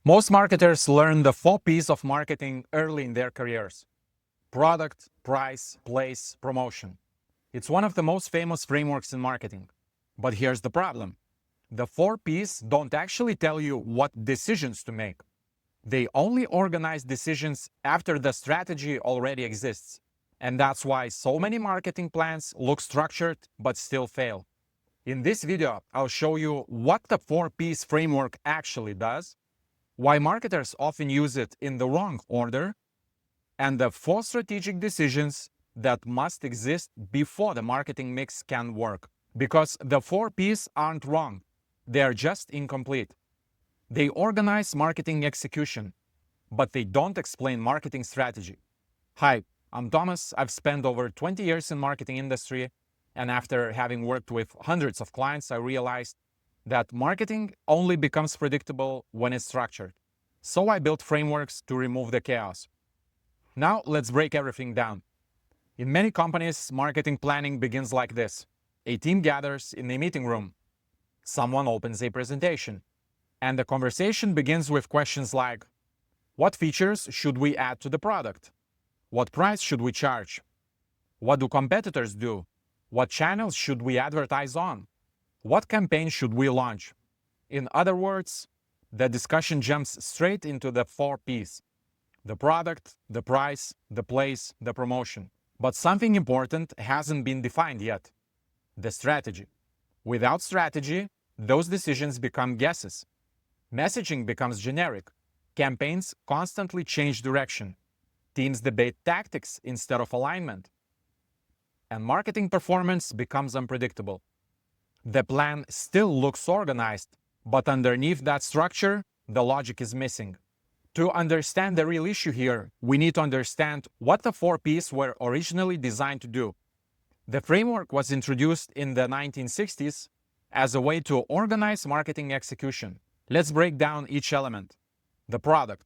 Most marketers learn the 4 Ps of marketing early in their careers: product, price, place, promotion. It's one of the most famous frameworks in marketing. But here's the problem: the 4 Ps don't actually tell you what decisions to make. They only organize decisions after the strategy already exists. And that's why so many marketing plans look structured but still fail. In this video, I'll show you what the 4 Ps framework actually does, why marketers often use it in the wrong order, and the 4 strategic decisions that must exist before the marketing mix can work. Because the 4 Ps aren't wrong, they are just incomplete. They organize marketing execution, but they don't explain marketing strategy. Hi, I'm Thomas. I've spent over 20 years in marketing industry, and after having worked with hundreds of clients, I realized that marketing only becomes predictable when it's structured. So I built frameworks to remove the chaos. Now let's break everything down. In many companies, marketing planning begins like this. A team gathers in a meeting room. Someone opens a presentation. And the conversation begins with questions like, what features should we add to the product? What price should we charge? What do competitors do? What channels should we advertise on? What campaign should we launch? In other words, the discussion jumps straight into the 4 Ps: the product, the price, the place, the promotion. But something important hasn't been defined yet: the strategy. Without strategy, those decisions become guesses. Messaging becomes generic. Campaigns constantly change direction. Teams debate tactics instead of alignment. And marketing performance becomes unpredictable. The plan still looks organized, but underneath that structure, the logic is missing. To understand the real issue here, we need to understand what the 4 Ps were originally designed to do. The framework was introduced in the 1960s as a way to organize marketing execution. Let's break down each element. The product.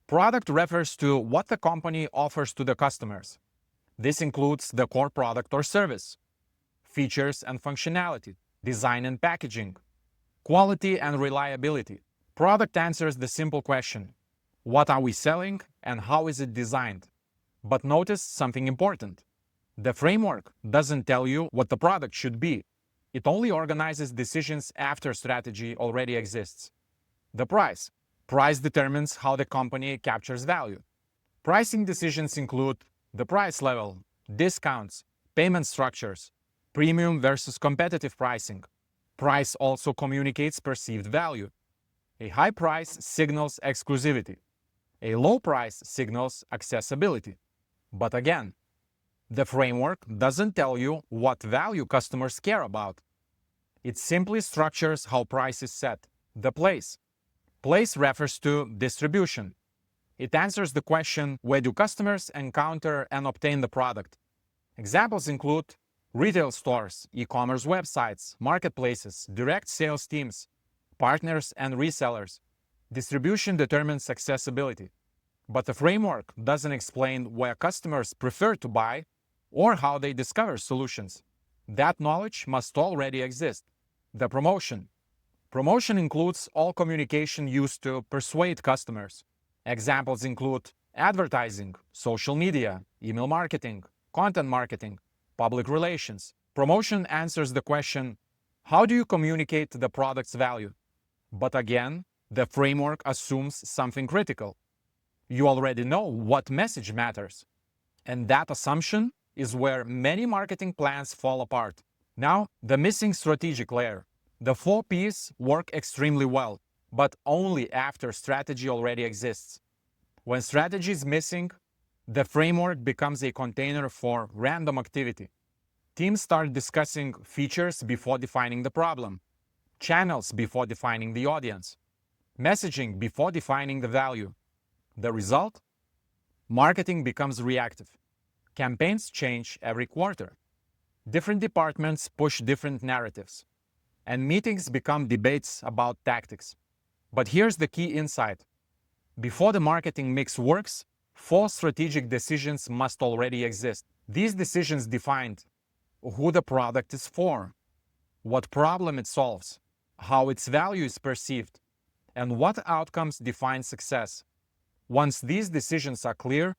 Product refers to what the company offers to the customers. This includes the core product or service, features and functionality, design and packaging, quality and reliability. Product answers the simple question: what are we selling and how is it designed? But notice something important. The framework doesn't tell you what the product should be. It only organizes decisions after strategy already exists. The price. Price determines how the company captures value. Pricing decisions include the price level, discounts, payment structures, premium versus competitive pricing. Price also communicates perceived value. A high price signals exclusivity. A low price signals accessibility. But again, the framework doesn't tell you what value customers care about. It simply structures how price is set. The place. Place refers to distribution. It answers the question, where do customers encounter and obtain the product? Examples include retail stores, e-commerce websites, marketplaces, direct sales teams, partners and resellers. Distribution determines accessibility. But the framework doesn't explain where customers prefer to buy or how they discover solutions. That knowledge must already exist. The promotion. Promotion includes all communication used to persuade customers. Examples include advertising, social media, email marketing, content marketing, public relations. Promotion answers the question, how do you communicate the product's value? But again, the framework assumes something critical. You already know what message matters. And that assumption is where many marketing plans fall apart. Now, the missing strategic layer. The 4 Ps work extremely well, but only after strategy already exists. When strategy is missing, the framework becomes a container for random activity. Teams start discussing features before defining the problem, channels before defining the audience, messaging before defining the value. The result? Marketing becomes reactive. Campaigns change every quarter. Different departments push different narratives. And meetings become debates about tactics. But here's the key insight. Before the marketing mix works, 4 strategic decisions must already exist. These decisions define who the product is for, what problem it solves, how its value is perceived, and what outcomes define success. Once these decisions are clear,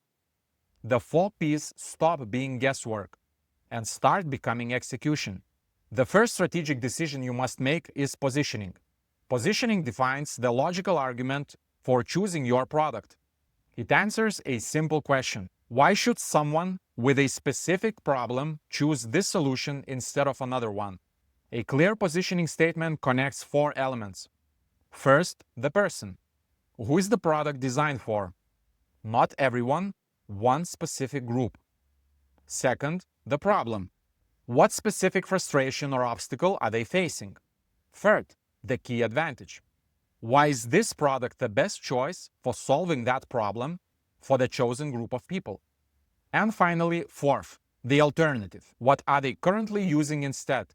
the 4Ps stop being guesswork and start becoming execution. The first strategic decision you must make is positioning. Positioning defines the logical argument for choosing your product. It answers a simple question: why should someone with a specific problem choose this solution instead of another one? A clear positioning statement connects four elements. First, the person. Who is the product designed for? Not everyone, one specific group. Second, the problem. What specific frustration or obstacle are they facing? Third, the key advantage. Why is this product the best choice for solving that problem for the chosen group of people? And finally, fourth, the alternative. What are they currently using instead?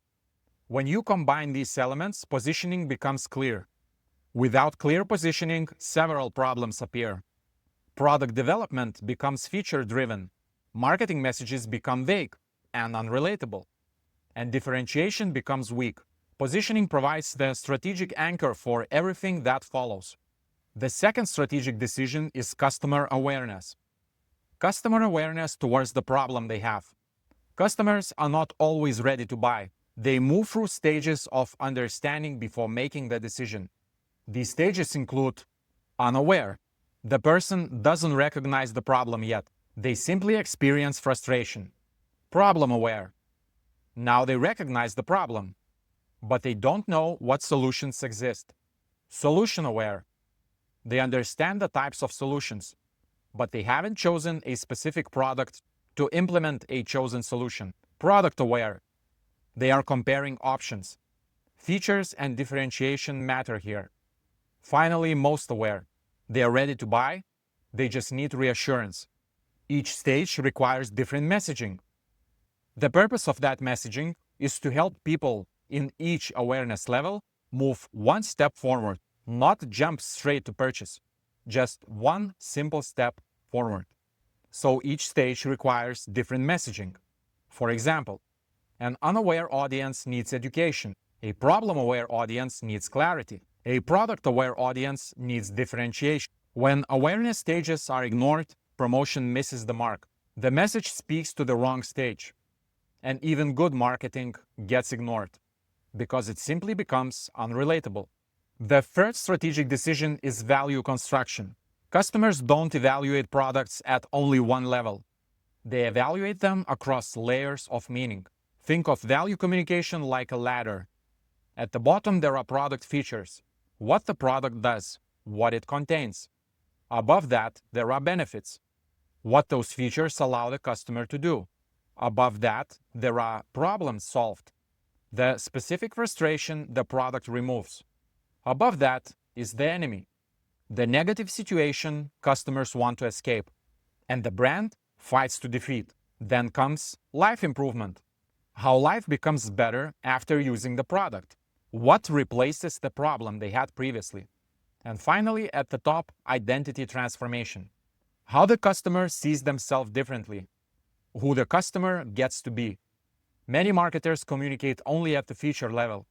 When you combine these elements, positioning becomes clear. Without clear positioning, several problems appear. Product development becomes feature-driven. Marketing messages become vague and unrelatable. And differentiation becomes weak. Positioning provides the strategic anchor for everything that follows. The second strategic decision is customer awareness. Customer awareness towards the problem they have. Customers are not always ready to buy. They move through stages of understanding before making the decision. These stages include unaware. The person doesn't recognize the problem yet. They simply experience frustration. Problem aware. Now they recognize the problem, but they don't know what solutions exist. Solution aware. They understand the types of solutions, but they haven't chosen a specific product to implement a chosen solution. Product aware. They are comparing options. Features and differentiation matter here. Finally, most aware. They are ready to buy, they just need reassurance. Each stage requires different messaging. The purpose of that messaging is to help people in each awareness level move one step forward, not jump straight to purchase, just one simple step forward. So each stage requires different messaging. For example, an unaware audience needs education. A problem-aware audience needs clarity. A product-aware audience needs differentiation. When awareness stages are ignored, promotion misses the mark. The message speaks to the wrong stage. And even good marketing gets ignored because it simply becomes unrelatable. The third strategic decision is value construction. Customers don't evaluate products at only one level. They evaluate them across layers of meaning. Think of value communication like a ladder. At the bottom, there are product features, what the product does, what it contains. Above that, there are benefits, what those features allow the customer to do. Above that, there are problems solved, the specific frustration the product removes. Above that is the enemy, the negative situation customers want to escape, and the brand fights to defeat. Then comes life improvement. How life becomes better after using the product. What replaces the problem they had previously. And finally, at the top, identity transformation. How the customer sees themselves differently. Who the customer gets to be. Many marketers communicate only at the feature level.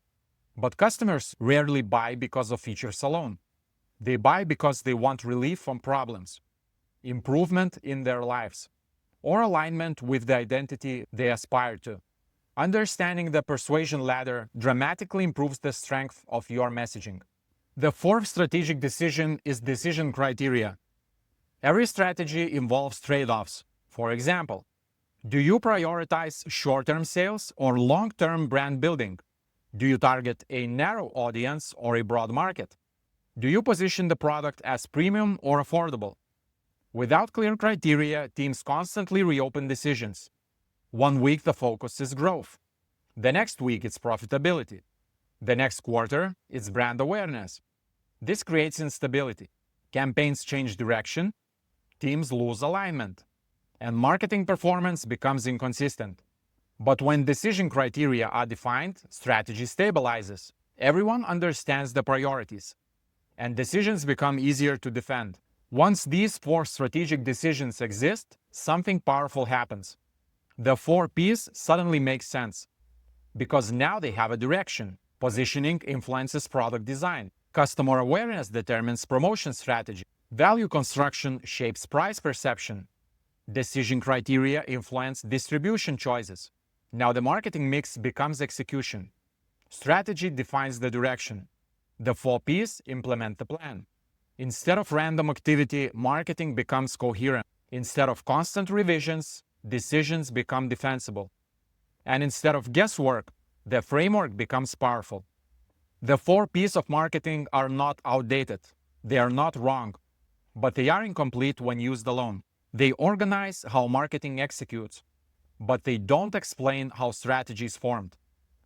But customers rarely buy because of features alone. They buy because they want relief from problems, improvement in their lives, or alignment with the identity they aspire to. Understanding the persuasion ladder dramatically improves the strength of your messaging. The fourth strategic decision is decision criteria. Every strategy involves trade-offs. For example, do you prioritize short-term sales or long-term brand building? Do you target a narrow audience or a broad market? Do you position the product as premium or affordable? Without clear criteria, teams constantly reopen decisions. One week the focus is growth. The next week it's profitability. The next quarter it's brand awareness. This creates instability. Campaigns change direction, teams lose alignment, and marketing performance becomes inconsistent. But when decision criteria are defined, strategy stabilizes. Everyone understands the priorities, and decisions become easier to defend. Once these four strategic decisions exist, something powerful happens. The 4Ps suddenly make sense because now they have a direction. Positioning influences product design. Customer awareness determines promotion strategy. Value construction shapes price perception. Decision criteria influence distribution choices. Now the marketing mix becomes execution. Strategy defines the direction. The 4Ps implement the plan. Instead of random activity, marketing becomes coherent. Instead of constant revisions, decisions become defensible. And instead of guesswork, the framework becomes powerful. The 4Ps of marketing are not outdated. They are not wrong, but they are incomplete when used alone. They organize how marketing executes, but they don't explain how strategy is formed.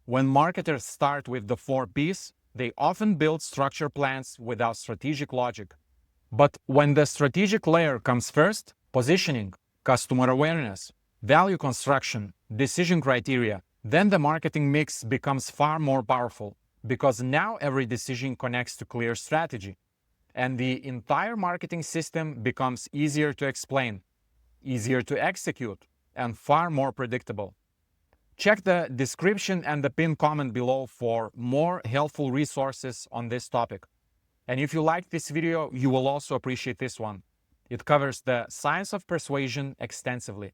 When marketers start with the 4Ps, they often build structure plans without strategic logic. But when the strategic layer comes first, positioning, customer awareness, value construction, decision criteria, then the marketing mix becomes far more powerful, because now every decision connects to clear strategy. And the entire marketing system becomes easier to explain, easier to execute, and far more predictable. Check the description and the pinned comment below for more helpful resources on this topic. And if you liked this video, you will also appreciate this one. It covers the science of persuasion extensively.